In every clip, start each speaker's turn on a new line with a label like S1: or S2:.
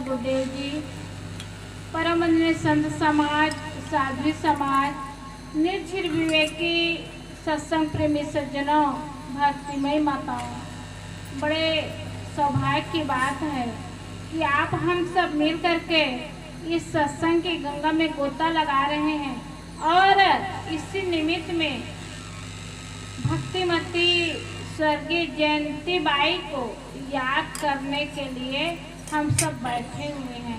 S1: गुरुदेव जी, परम आदरणीय संत समाज, साध्वी समाज, निर्झर विवेकी सत्संग प्रेमी सज्जनों, भक्तिमय माताओं, बड़े सौभाग्य की बात है कि आप हम सब मिल करके इस सत्संग की गंगा में गोता लगा रहे हैं और इसी निमित्त में भक्तिमती स्वर्गीय जयंती बाई को याद करने के लिए हम सब बैठे हुए हैं,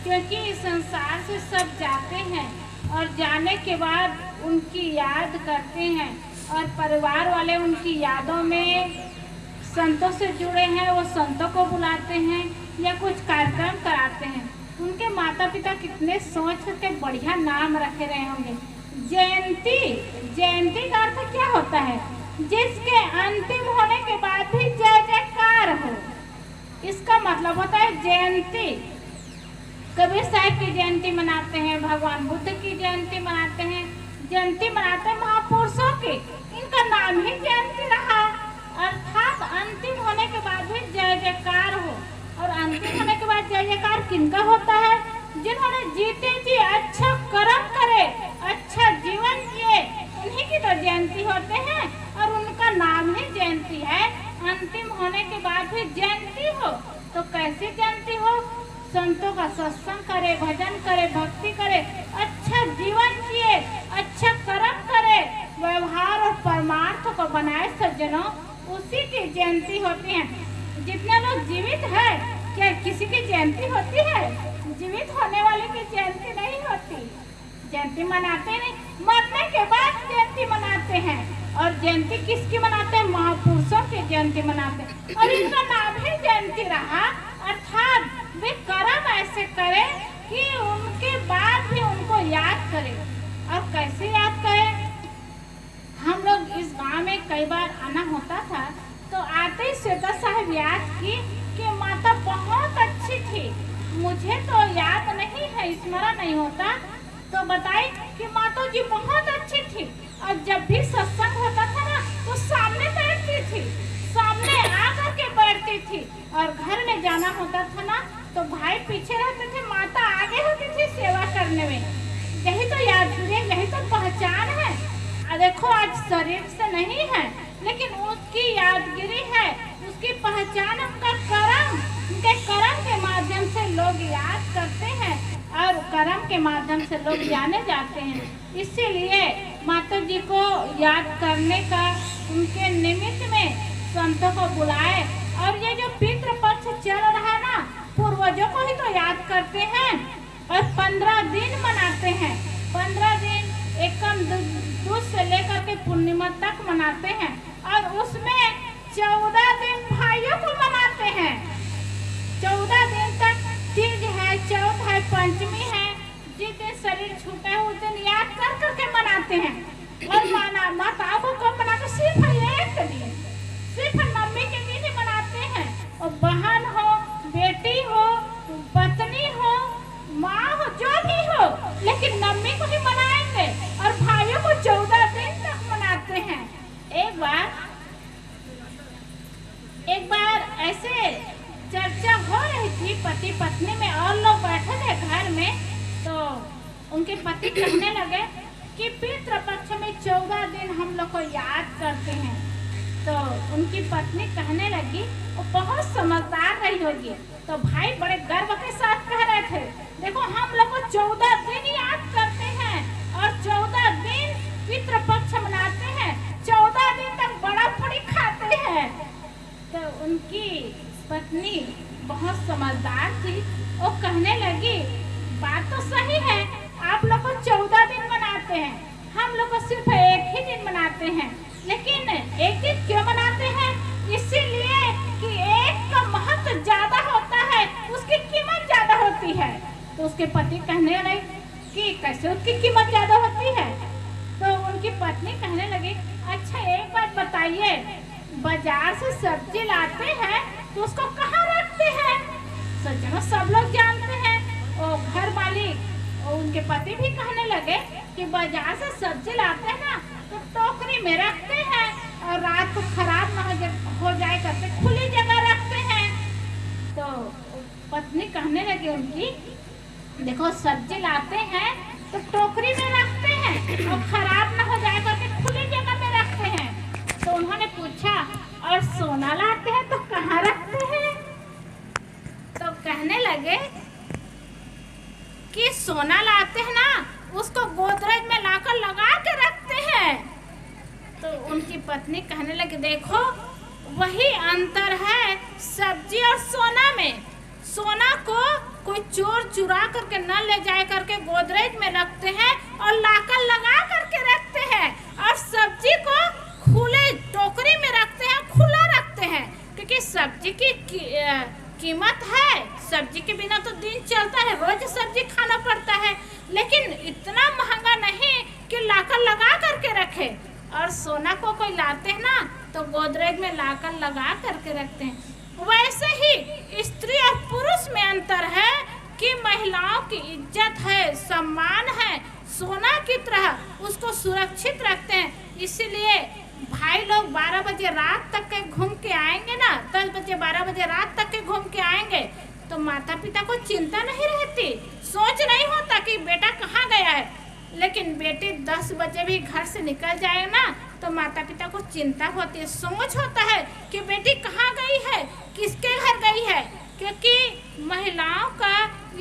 S1: क्योंकि इस संसार से सब जाते हैं और जाने के बाद उनकी याद करते हैं और परिवार वाले उनकी यादों में संतों से जुड़े हैं, वो संतों को बुलाते हैं या कुछ कार्यक्रम कराते हैं। उनके माता पिता कितने सोच के बढ़िया नाम रखे रहे होंगे। जयंती, जयंती का अर्थ क्या होता है? जिसके अंतिम होने के बाद भी जय जयकार हो, इसका मतलब होता है जयंती। कबीर साहब की जयंती मनाते हैं, भगवान बुद्ध की जयंती मनाते हैं, जयंती मनाते हैं महापुरुषों की, इनका नाम ही जयंती रहा। अर्थात अंतिम होने के बाद भी जय जयकार हो। और अंतिम होने के बाद जय जयकार किनका होता है? जिन्होंने जीते जी अच्छा कर्म करे, अच्छा जीवन जिए, उन्हीं की तो जयंती होते हैं और उनका नाम ही जयंती है। अंतिम होने के बाद भी जयंती हो तो कैसी जयंती हो? संतों का सत्संग करे, भजन करे, भक्ति करे, अच्छा जीवन जिए, अच्छा कर्म करे, व्यवहार और परमार्थ को बनाए सज्जनों, उसी की जयंती होती है। जितने लोग जीवित है, क्या किसी की जयंती होती है? जीवित होने वाले की जयंती नहीं होती। जयंती मनाते नहीं, मरने के बाद जयंती मनाते हैं। और जयंती किसकी मनाते हैं? महापुरुषों की जयंती मनाते हैं और इनका नाम ही जयंती रहा। अर्थात वे कर्म ऐसे करें कि उनके बाद भी उनको याद करें। और कैसे याद करें? हम लोग इस गांव में कई बार आना होता था तो आते ही श्वेता साहब याद की कि माता बहुत अच्छी थी। मुझे तो याद नहीं है, स्मरण नहीं होता, तो बताई कि माता जी बहुत अच्छी थी और जब भी सत्संग होता था ना तो सामने बैठती थी, सामने आकर के बैठती थी। और घर में जाना होता था ना तो भाई पीछे रहते थे, माता आगे होती थी सेवा करने में। यही तो यादगिरी, यही तो पहचान है। देखो आज शरीर से नहीं है लेकिन उसकी यादगिरी है, उसकी पहचान उनका कर्म, उनके कर्म के माध्यम से लोग याद करते हैं और कर्म के माध्यम से लोग जाने जाते हैं। इसीलिए माता जी को याद करने का उनके निमित्त में संतों को बुलाए। और ये जो पितृपक्ष चल रहा है ना, पूर्वजों को ही तो याद करते हैं और 15 दिन मनाते हैं। 15 दिन एकम दूध से लेकर के पूर्णिमा तक मनाते हैं और उसमें 14 दिन भाइयों को मनाते हैं। 14 दिन तक तीज है, चौथ है, पंचमी है, जिस दिन शरीर छूटा है उस दिन याद कर करके मनाते हैं। और माताओं को कब मनाते? सिर्फ एक दिन, सिर्फ नवमी के दिन ही मनाते हैं। और बहन हो, बेटी हो, पत्नी हो, माँ हो, जो भी हो, लेकिन नवमी को ही मनाएंगे और भाइयों को 14 दिन तक मनाते हैं। एक बार ऐसे चर्चा हो रही थी पति पत्नी में और लोग बैठे थे घर में, तो उनके पति कहने लगे कि पितृपक्ष में 14 दिन हम लोग को याद करते हैं। तो उनकी पत्नी कहने लगी, वो बहुत समझदार रही होगी, तो भाई बड़े गर्व के साथ कह रहे थे, देखो हम लोग को 14 दिन याद करते हैं और 14 दिन पितृपक्ष मनाते हैं, 14 दिन तक बड़ा पूरी खाते हैं। तो उनकी पत्नी बहुत समझदार थी, वो कहने लगी, बात तो सही है, आप लोग को 14 दिन मनाते हैं, हम लोग को सिर्फ एक ही दिन मनाते हैं। लेकिन एक दिन क्यों मनाते हैं? इसीलिए कि एक का महत्व ज्यादा होता है, उसकी कीमत ज्यादा होती है। तो उसके पति कहने लगे कि कैसे उसकी कीमत ज्यादा होती है? तो उनकी पत्नी कहने लगी, अच्छा एक बात बताइए, बाजार से सब्जी लाते हैं तो उसको कहाँ रखते हैं? सज्जनों सब लोग जानते हैं। और घर मालिक और उनके पति भी कहने लगे कि बाजार से सब्जी लाते हैं ना तो टोकरी में रखते हैं और रात को खराब ना हो जाए करके खुली जगह रखते हैं। तो पत्नी कहने लगी उनकी, देखो सब्जी लाते हैं तो टोकरी में रखते हैं और खराब ना हो जाए करके खुली जगह में रखते हैं। तो उन्होंने पूछा, और सोना लाते हैं तो कहाँ रखते हैं? तो कहने लगे कि सोना लाते हैं ना, उसको गोदरेज में लाकर लगा के रखते हैं। तो उनकी पत्नी कहने लगी, देखो वही अंतर है सब्जी और सोना में। सोना को कोई चोर चुरा करके न ले जाए करके गोदरेज में रखते हैं और लाकर लगा करके रखते हैं, और सब्जी को खुले टोकरी में रखते हैं, खुला रखते हैं, क्योंकि सब्जी की कीमत है। सब्जी के बिना तो दिन चलता है, रोज सब्जी खाना पड़ता है, लेकिन इतना महंगा नहीं कि लाकर लगा करके रखे। और सोना को कोई लाते हैं ना तो गोदरेज में लाकर लगा करके रखते हैं। वैसे ही स्त्री और पुरुष में अंतर है कि महिलाओं की इज्जत है, सम्मान है, सोना की तरह उसको सुरक्षित रखते हैं। इसीलिए भाई लोग 12 बजे रात तक के घूम के आएंगे ना, 10 बजे 12 बजे रात तक के घूम के आएंगे तो माता पिता को चिंता नहीं रहती, सोच नहीं होता कि बेटा कहाँ गया है। लेकिन बेटी 10 बजे भी घर से निकल जाए ना तो माता पिता को चिंता होती है, सोच होता है कि बेटी कहाँ गई है, किसके घर गई है। क्योंकि महिलाओं का,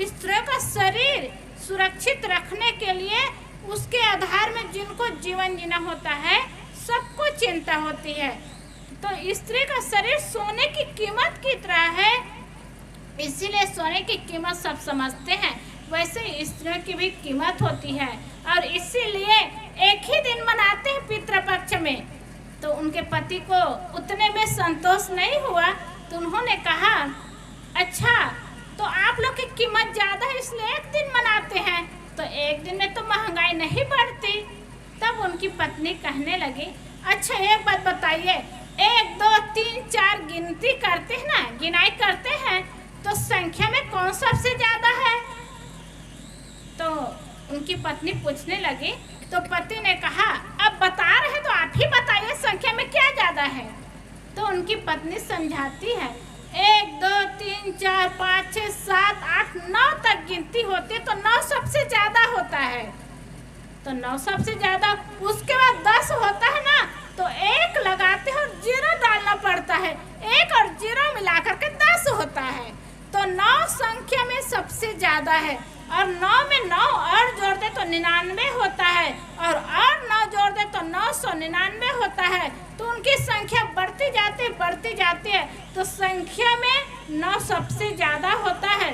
S1: स्त्रियों का शरीर सुरक्षित रखने के लिए उसके आधार में जिनको जीवन जीना होता है सबको चिंता होती है। तो स्त्री का शरीर सोने की कीमत की तरह है, इसीलिए सोने की कीमत सब समझते हैं। वैसे स्त्रियों की भी कीमत होती है, और इसीलिए एक ही दिन मनाते हैं पितृपक्ष में। तो उनके पति को उतने में संतोष नहीं हुआ तो उन्होंने कहा, अच्छा तो आप लोग की कीमत ज़्यादा है इसलिए एक दिन मनाते हैं, तो एक दिन में तो महंगाई नहीं बढ़ती। तब उनकी पत्नी कहने लगी, अच्छा एक बात बताइए, 1 2 3 4 गिनती करते हैं ना, गिनाई करते हैं, तो संख्या में कौन सबसे ज़्यादा है? तो उनकी पत्नी पूछने लगी, तो पति ने कहा, अब बता रहे तो आप ही बताइए संख्या में क्या ज़्यादा है। तो उनकी पत्नी समझाती है, 1 2 3 4 5 6 7 8 9 तक गिनती होती है तो 9 सबसे ज़्यादा होता है। तो 9 सबसे ज़्यादा, उसके बाद 10 होता है ना तो 1 लगाते हैं और 0 डालना पड़ता है, 1 और 0 मिलाकर के 10 होता है। तो 9 संख्या में सबसे ज़्यादा है, और 9 में 9 और जोड़ दे तो 99 होता है, और 9 जोड़ दे तो 999 होता है। तो उनकी संख्या बढ़ती जाती है, तो संख्या में 9 सबसे ज़्यादा होता है,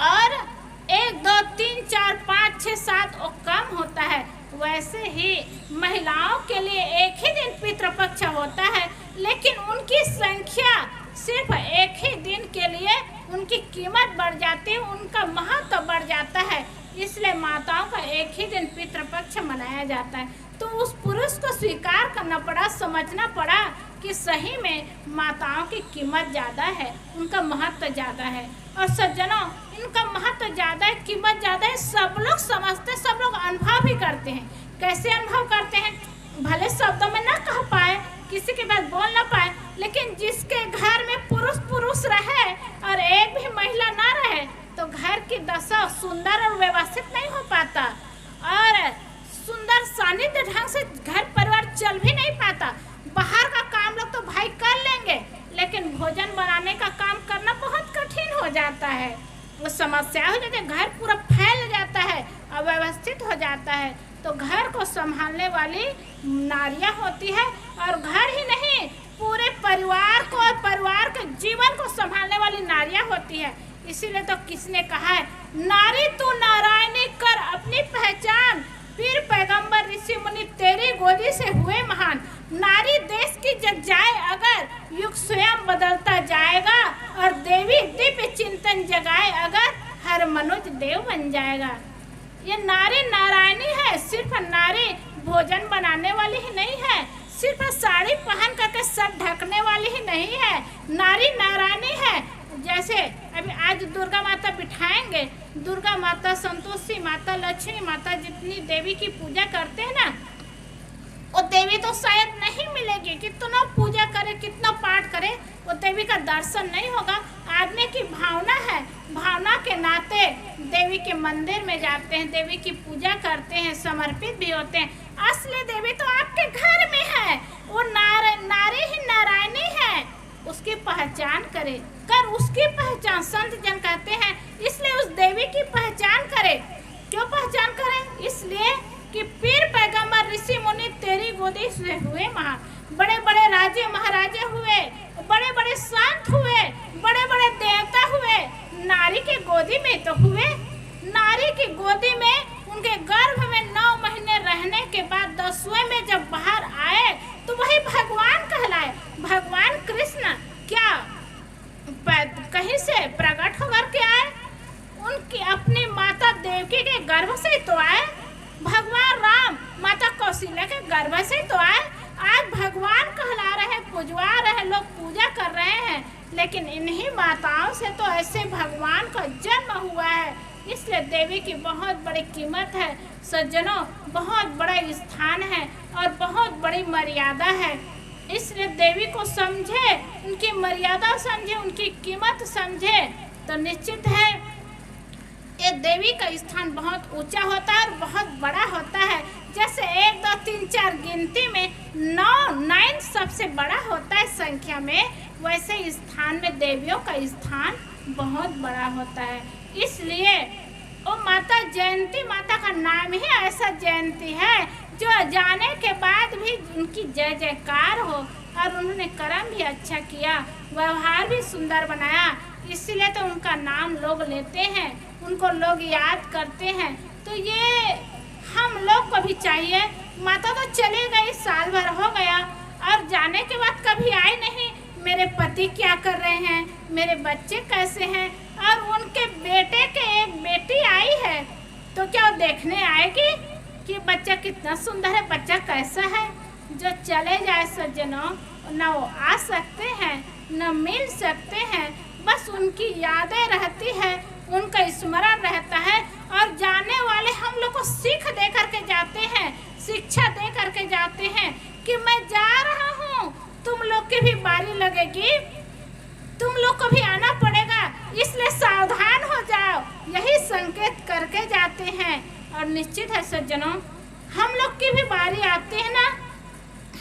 S1: और 1 2 3 4 5 6 7 वो कम होता है। वैसे ही महिलाओं के लिए एक ही दिन पितृपक्ष होता है, लेकिन उनकी संख्या सिर्फ एक ही दिन के लिए उनकी कीमत बढ़ जाती है, उनका महत्व बढ़ जाता है। इसलिए माताओं का एक ही दिन पितृपक्ष मनाया जाता है। तो उस पुरुष को स्वीकार करना पड़ा, समझना पड़ा कि सही में माताओं की कीमत ज़्यादा है, उनका महत्व ज़्यादा है। और सज्जनों, इनका महत्व ज़्यादा है, कीमत ज़्यादा है, सब लोग समझते, सब लोग अनुभव भी करते हैं। कैसे अनुभव करते हैं? भले शब्दों में ना कह पाए, किसी के पास बोल ना पाए, लेकिन जिसके घर में पुरुष रहे और एक भी महिला ना रहे तो घर की दशा सुंदर और व्यवस्थित नहीं हो पाता, और सुंदर सानिध्य ढंग से घर परिवार चल भी नहीं पाता। बाहर का काम लोग तो भाई कर लेंगे, लेकिन भोजन बनाने का काम करना बहुत कठिन हो जाता है, वो समस्या हो जाती है, घर पूरा फैल जाता है, अव्यवस्थित हो जाता है। तो घर को संभालने वाली नारियां होती है, और घर ही नहीं पूरे परिवार को और परिवार के जीवन को संभालने वाली नारियां होती है। इसीलिए तो किसने कहा है, नारी तू नारायणी कर अपनी पहचान, पीर पैगंबर ऋषि मुनि तेरी गोदी से हुए महान। नारी देश की जग जाए अगर, युग स्वयं बदलता जाएगा, और देवी दिव्य चिंतन जगाए अगर, हर मनुष्य देव बन जाएगा। ये नारी नारायणी है, सिर्फ नारी भोजन बनाने वाली ही नहीं है, सिर्फ साड़ी पहन करके सर ढकने वाली ही नहीं है, नारी नारायणी है। जैसे अभी आज दुर्गा माता बिठाएंगे, दुर्गा माता, संतोषी माता, लक्ष्मी माता, जितनी देवी की पूजा करते हैं ना, वो देवी तो शायद नहीं मिलेगी, कितना पूजा करे, कितना पाठ करे, वो देवी का दर्शन नहीं होगा। आदमी की भावना है, भावना के नाते देवी के मंदिर में जाते हैं, देवी की पूजा करते हैं, समर्पित भी होते हैं। असली देवी तो आपके घर में है, वो नारी ही नारायणी है। उसकी पहचान करे, कर उसकी पहचान, संत जन कहते हैं, इसलिए उस देवी की पहचान करे। क्यों पहचान करें? इसलिए कि पीर पैगंबर ऋषि मुनि तेरी गोदी से हुए महान, बड़े बड़े राजे महाराजे हुए, बड़े बड़े संत हुए, बड़े बड़े देवता हुए, नारी के गोदी में तो हुए। नारी की गोदी में उनके गर्भ में 9 महीने रहने के बाद 10वें में जब बाहर आए तो वही भगवान कहलाए। भगवान कृष्ण क्या कहीं से प्रकट होकर के आए? उनकी अपनी माता देवकी के गर्भ से तो आए। भगवान राम माता कौशल्या के गर्भ से तो आए। आज भगवान कहला रहे, पूजवा रहे, लोग पूजा कर रहे हैं, लेकिन इन्हीं माताओं से तो ऐसे भगवान का जन्म हुआ है। इसलिए देवी की बहुत बड़ी कीमत है सज्जनों, बहुत बड़ा स्थान है और बहुत बड़ी मर्यादा है। इसलिए देवी को समझे, उनकी मर्यादा समझे, उनकी कीमत समझे तो निश्चित है ये देवी का स्थान बहुत ऊंचा होता है और बहुत बड़ा होता है। जैसे 1 2 3 4 गिनती में 9 सबसे बड़ा होता है संख्या में, वैसे स्थान में देवियों का स्थान बहुत बड़ा होता है। इसलिए वो माता जयंती, माता का नाम ही ऐसा जयंती है जो जाने के बाद भी उनकी जय जयकार हो। और उन्होंने कर्म भी अच्छा किया, व्यवहार भी सुंदर बनाया, इसलिए तो उनका नाम लोग लेते हैं, उनको लोग याद करते हैं। तो ये हम लोग को भी चाहिए। माता तो चली गई, साल भर हो गया और जाने के बाद कभी आई नहीं, मेरे पति क्या कर रहे हैं, मेरे बच्चे कैसे हैं। और उनके बेटे के एक बेटी आई है तो क्या वो देखने आएगी कि बच्चा कितना सुंदर है, बच्चा कैसा है? जो चले जाए सज्जनों, न वो आ सकते हैं न मिल सकते हैं, बस उनकी यादें रहती है, उनका स्मरण रहता है। और जाने वाले हम लोग को सीख दे करके जाते हैं, शिक्षा दे करके जाते हैं कि मैं जा रहा हूँ, तुम लोग की भी बारी लगेगी, तुम लोग को भी आना पड़ेगा, इसलिए सावधान हो जाओ, यही संकेत करके जाते हैं। और निश्चित है सज्जनों, हम लोग की भी बारी आती है ना,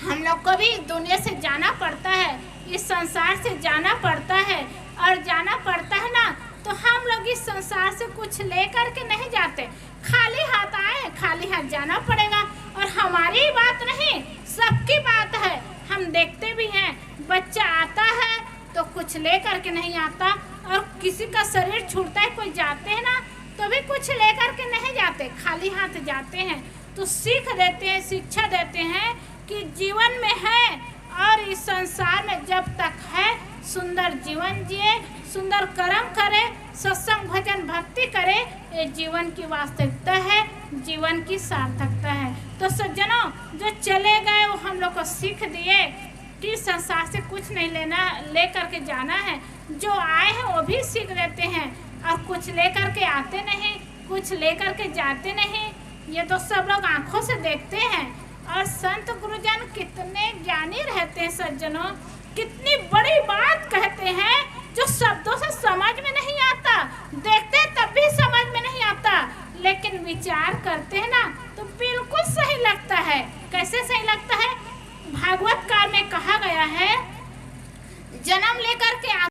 S1: हम लोग को भी दुनिया से जाना पड़ता है, इस संसार से जाना पड़ता है। और जाना पड़ता है ना, तो हम लोग इस संसार से कुछ लेकर के नहीं जाते, खाली हाथ आए, खाली हाथ जाना पड़ेगा। और हमारी बात नहीं, सबकी बात है। हम देखते भी हैं, बच्चा आता है तो कुछ लेकर के नहीं आता, और किसी का शरीर छूटता है, कोई जाते हैं ना तो भी कुछ लेकर के नहीं जाते, खाली हाथ जाते हैं। तो सीख देते हैं, शिक्षा देते हैं कि जीवन में है और इस संसार में जब तक है, सुंदर जीवन जिए, सुंदर कर्म करे, सत्संग भजन भक्ति करे, ये जीवन की वास्तविकता है, जीवन की सार्थकता है। तो सज्जनों, जो चले गए वो हम लोग को सीख दिए कि संसार से कुछ नहीं ले करके जाना है। जो आए हैं वो भी सीख देते हैं, और कुछ ले करके आते नहीं, कुछ ले करके जाते नहीं। ये तो सब लोग आंखों से देखते हैं। और संत गुरुजन कितने ज्ञानी रहते हैं सज्जनों, कितनी बड़ी बात कहते हैं